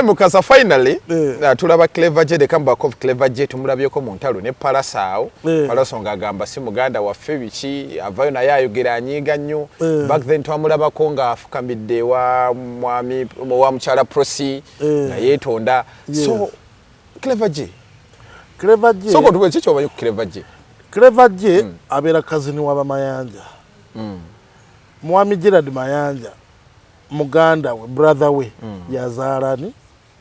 Mukasa finally tulaba Clever J the comeback of Clever J tumulabyeko mu ntalo ne Parasawo Paraso ngagamba si muganda waffe biki avayo naye ayogera anyiga nnyo back then twamulabako nga afukamidde wa mwami wa mchala prosi na yetonda so Clever J so ko tuwe chicho bayo Clever J abera kazini wa Mayanja mwami Gerard Mayanja muganda we brother we yazarani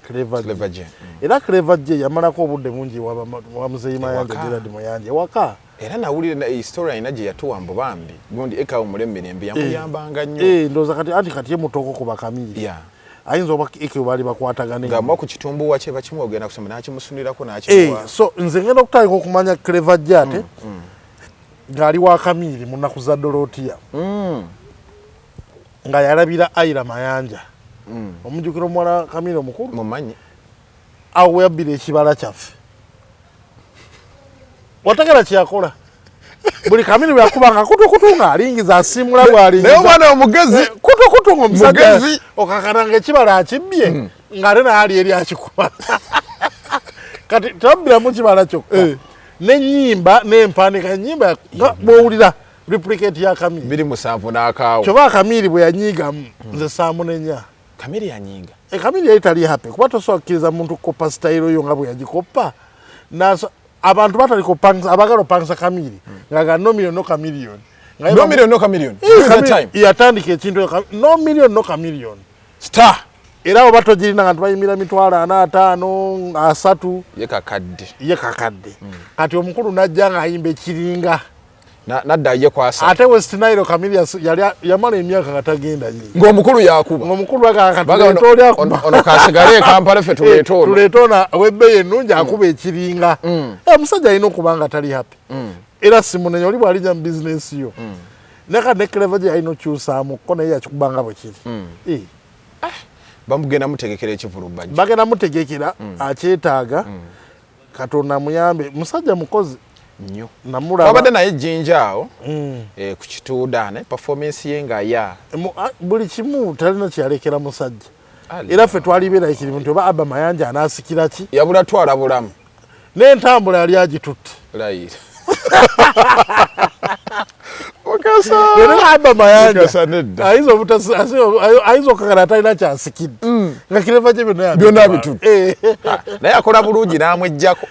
Clever J. Era Clever J yamala ko obudde mungi wa muzeyi Mayanja Gerard Mayanja waka. Era nawulire na historia inaje yatuwambo bambi. Gundi eka umulembe yamuyambanga nnyo. Ndoza kati ye mutoko ku bakamiri. Yeah. Ayinza obaki eke bali bakwatagane. Ngamba ku kitumbu wache bachimu ogenda kusema nachi musunirako nachi. So nze ngenda okutayika okumanya Clever J ate. Ngali wa kamiri munaku za Dorotia. Nga yarabira Aira Mayanja. Omujukiro mwana kamiro mukuru mumanyi awo yabire ekibala kyaffe watagala kyakola buli kamiro yakubanga kutukutunga alingiza asimula bwalingiza naye mwana omugezi kutukutunga omusajja okakaranga ekibala akibbye ng'ate naali eri akikuba kati tabbira mu kibala kyokka n'ennyimba n'empandiika ennyimba bw'owulira replicate ya kamiri 2 n'akaawo kyoba kamiri bwe yanyiigamu nze saamunenya Kamili ya nyinga. Kamili ya itali happy. Kuba toso kiriza muntu kopa style yo nga bwe yagikopa. Na abantu batali kopanga abagalo pangisa Kamili. Ngaga no million no chameleon. No million no chameleon. That time. Yatandika ekintu no million no chameleon. Star. Era obato jirina nga bayimira mitwala 5 3 yekakadde. Kati omukulu najja nga ayimbe kiringa. Nadda ye kwasa ate West Nile Camilla yamala emyaka katagenda nyingi ng'omukulu yakuba ng'omukulu akakatolya ono kasigale Kampala fe tuletona webbe ennungi akuba ekiringa omusajja alina okubanga tali happy era simunenya oli bw'alijja mu business yo ne Clever J alina okyusaamu ko naye yakikubanga bwe kiri bamugenda mutegekera ekivulubajja bagenda mutegekera akyetaaga Katonda muyambe musajja mukozi nnyo namulaba abadde naye jinjao ku kituudane performance yenga ya buli kimu talina kyalekera musajja era ffe twalibeera ekirimu nti oba Abba Mayanja anasikira ki yabula twala bulamu n'entambula yali agitutte right Okasa era Abba Mayanja aizo kakala talina kyasikidde nga Clever J byonna bitutte naye akola bulungi n'amwejjako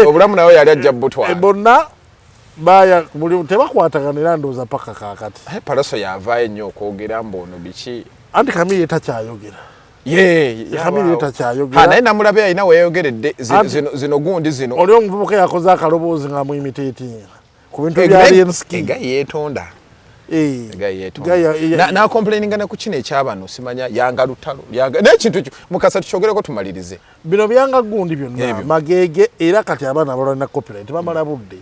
obulamu nawe yali ajja butwala bonna baya buli tebakwataganira ndooza paka kakati Paraso yavaayo nnyo okwogera mbono biki anti Kamili takyayogera Kamili takyayogera naye namulabe alina weeyogeredde zino gundi zino oli omuvubuka yakoze akaloboozi nga muimitatinga ku bintu byali enski ga yeetonda na complaininga na kuchine ekyabano simanya yanga lutalo yanga n'ekintu mukasa tuchogereko tumalirize bino byanga gundi byonna magege era kati abana balina copyright bamala budde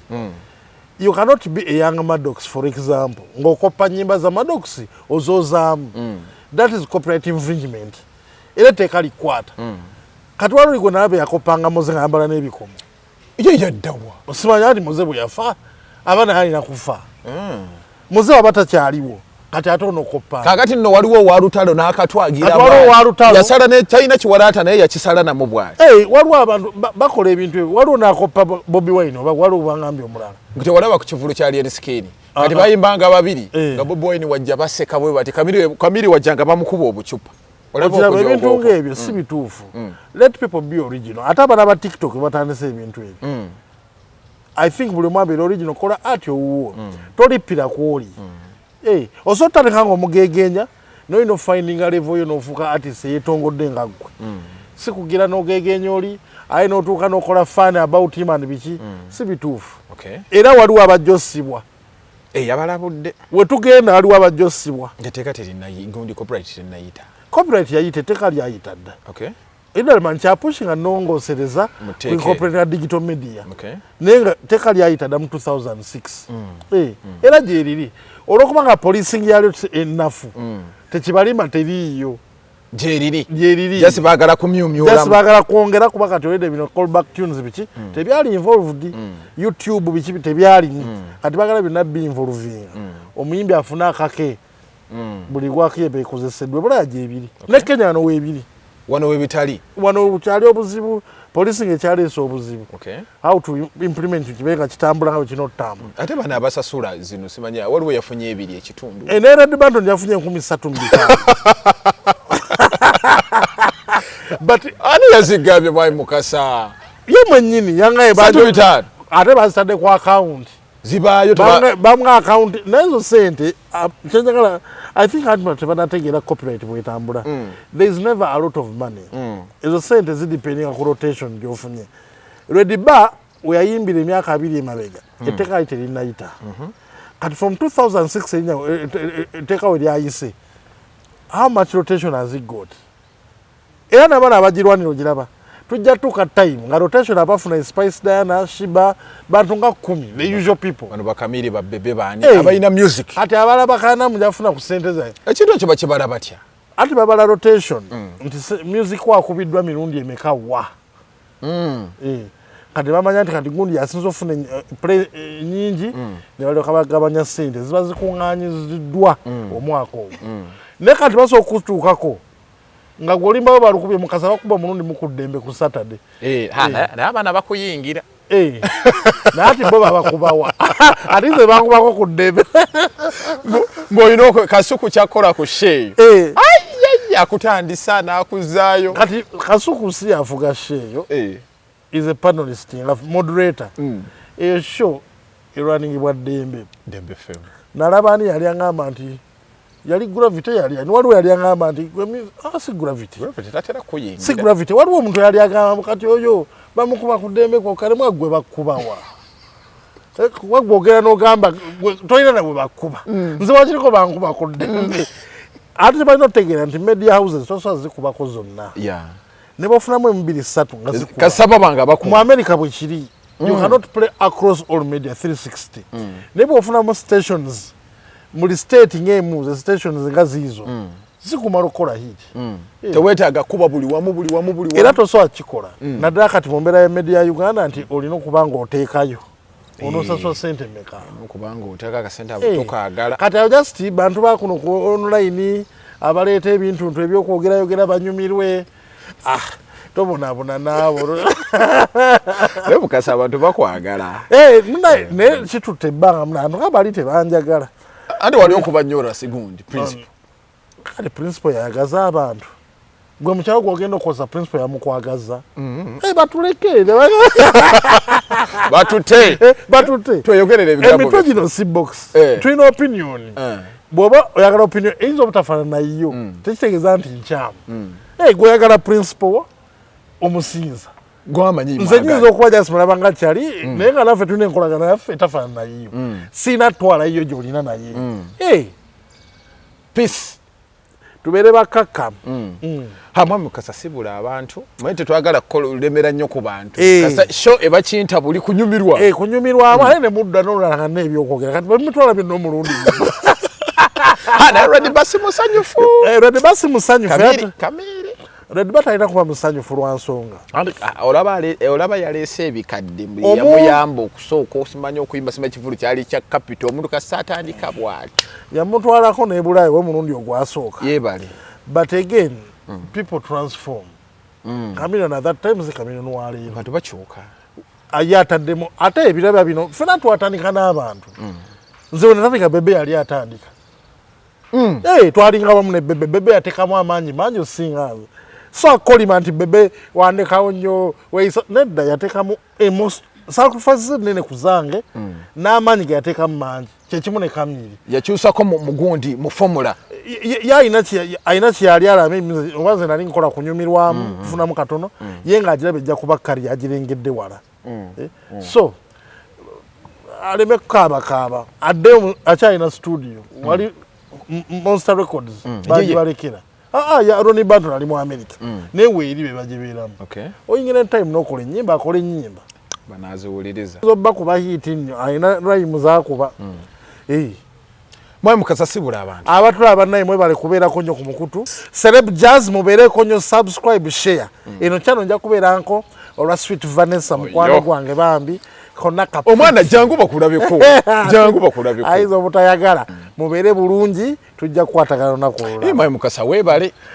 you cannot be a young Maddox for example ngokopa nyimba za Maddox ozozaamu that is copyright infringement era tekali kwata kati wali go nabe yakopanga moze ngambala n'ebikomo iyo yaddawa osimanya ati moze bwe yafa abana halina kufa muze wabata kyaliwo kati atono koppa kakati nno waliwo walutalo n'akatwagira yasala ne China kiwalata naye yakisala na mubwali waliwo abantu bakola ebintu waliwo n'akoppa Bobby Wine oba waliwo bangambye omulala ngite walaba ku kivulu kyali eriskini kati bayimbanga babiri nga Bobby Wine wajja baseka bwe bati Kamili wajjanga bamukuba obucupa olaba ebintu ng'ebyo si bituufu let people be original ate abana ba TikTok batandise ebintu ebyo I think buli mwambira original kola atyo uwo tolipira kwoli osota nkango mugegenya no ino finding a level yo nofuka artist yetongodde ngagwe sikugira no gegenya oli ayi no tuka no kola fan about him and biki si bituufu era waliwo abajosibwa yabalabudde we tugenda waliwo abajosibwa ngeteka terinayi ngondi copyright yayite teka lyayita dda Idal man cha pushing a nongo sereza incorporate digital media. Nenga teka lyayita da mu 2006. Era jeriri. Olokubanga policing yali enafu. Tekibalima teriyo. Jeriri. Just bagala kumyumyula. Just bagala kwongera kuba kati wede bino callback tunes biki. Tebyali involved. YouTube biki tebyali. Kati bagala binabi involving. Omuyimbi afuna akake. Buli gwake bekozesedwe bula jebiri. Ne Kenya no webiri. wano webitali wano bukyali obuzibu police ng'ekyaleese obuzibu how to implement kibeera kitambula nga kino ttambula ate bana abasasula zino simanya waliwo yafunye ebiri ekitundu Red Band yafunye 13,000 but ani yazigambye Mwami Mukasa ye mwennyini yangaye ate bazitadde ku account zibayo bamwe account nazo sente kyenjagala I think tebanategeera copyright bwetambula there is never a lot of money ezo sente zidependinga ku rotation gyofunye Red Bar weyayimbira emyaka 2 emabega etteeka terinayita kati from 2006 etteeka we lyayise how much rotation has it got era nabana abagirwanira ogiraba tujja tuka time nga rotation abafuna Spice Diana Shiba bantu nga 10 the usual people bano bakamiri babebe bani abayina music ati abalaba kana mujafuna ku sente zaye ekintu ekyo bakibala batya ati babala rotation nti music wakubiddwa mirundi emeka wa kati bamanya nti kati gundi yasinza ofuna play nyingi ne bali kabagabanya sente ziba zikuŋŋaanyiziddwa omwaka ogwo ne kati basobola okutuukako nga gwolimbawo balukubye Mukasa bakuba mulundi mukuddembe ku Saturday n'abaana bakuyingira naati bo babakubawa ate ze bakubako ku ddembe ng'olina Kasuku kyakola ku sheeyo akutandisa n'akuzaayo kati Kasuku si afuga sheeyo is a panelist nga moderator eyo show erwaningibwa ddembe nalaba ani yali aŋŋamba nti yali gravity yali waliwo yali aŋŋamba nti si gravity si gravity waliwo omuntu yali agamba kati oyo bamukuba ku ddembe kokalemu agwe bakubawa wagwogera n'ogamba tolina nabwe bakuba nze wakiriko bankuba ku ddembe ate tebalina otegeera nti media houses tosobola zikubako zonna ne bafunamu emibiri 3 nga zikuba mu America bwe kiri you cannot play across all media 360 ne bwofunamu stations muli state ng'emu stations nga ziizo zikumala okukola hiti teweetaaga kuba buli wamu era tosobola kikola naddala kati mu mbeera ya media ya Uganda nti olina okuba ng'oteekayo onosasula sente meka kubanga oteeka akasente abo tokaagala kati awo just bantu bakuno ku online abaleeta ebintu ebyokwogera banyumirwe tobonaabona naabo naye Mukasa abantu bakwagala naye kitutte ebbanga munantu nga bali tebanjagala ate wali okubanyora sigundi principle kale principle yayagaza abantu gwe mukyalo gwogenda okukoza principle yamukwagaza batuleke batute tweyogerere ebigambo emitwe gino si box tulina opinion bw'oba oyagala opinion eyinza obutafaanana nayo tekitegeeza nti nkyamu gweoyagala principle omusinza nze nyinza okuba jasimulaba nga kyali naye nga naffe tulina enkolagana yaffe etafaanana nayiyo siina twala yiyo gy'olina naye peace tubeere bakakkamu Mwami Mukasa sibula abantu manye tetwagala kulemera nnyo ku bantu kasa show eba kinta buli kunyumirwamu ate ne mudda n'olulala n'ebyokwogera kati bamutwala byonna omulundi Red Bar musanyufu kamere Red Bar talina kuba musanyufu lwa nsonga olaba yaleese ebikadde yamuyamba okusooka osimanya okuyimba sima ekivulu kyali kya capital omuntu kasa atandika bw'ati yamutwalako n'ebulayi omulundi ogwasooka yeebale but again people transform Chameleone at that time Chameleone waleero abantu bakyuka ataddemu ate ebiraba bino fena twatandika n'abantu nze wenatandika bebe yali atandika twalinga wamu ne bebe yateekamu amaanyi mangi osinga so akolima nti bebe wandekawo nnyo nedda yateekamu sacrifices nene ku zange n'amaanyi ge yateekamu mangi kyekimu ne Kamiri yakyusako mugundi mu formula ayina kyeyali alama oba nze nali nkola kunyumirwamu kufunamu katono ye ng'agiraba ejja kuba kali agirengedde wala so aleme kukaabakaaba adde akyalina studio wali Monster Records bagibalekera Ronnie Banton ali mu America naye weeri be bagibeeramu oyingira time n'okola ennyimba akola ennyimba banaziwuliriza zobba kuba hiiti nnyo alina rhyme zaakuba Mwami Mukasa sibula abantu abatulaba naye mwebale kubeerako nnyo ku mukutu Celeb Jazz mubeereko nnyo subscribe share eno channel nja kubeeranko olwa Sweet Vanessa mukwano gwange bambi omwana jangu bakulabeko ayinza obutayagala mubeere bulungi tujja kukwatagana olunaku olulala Mwami Mukasa weebale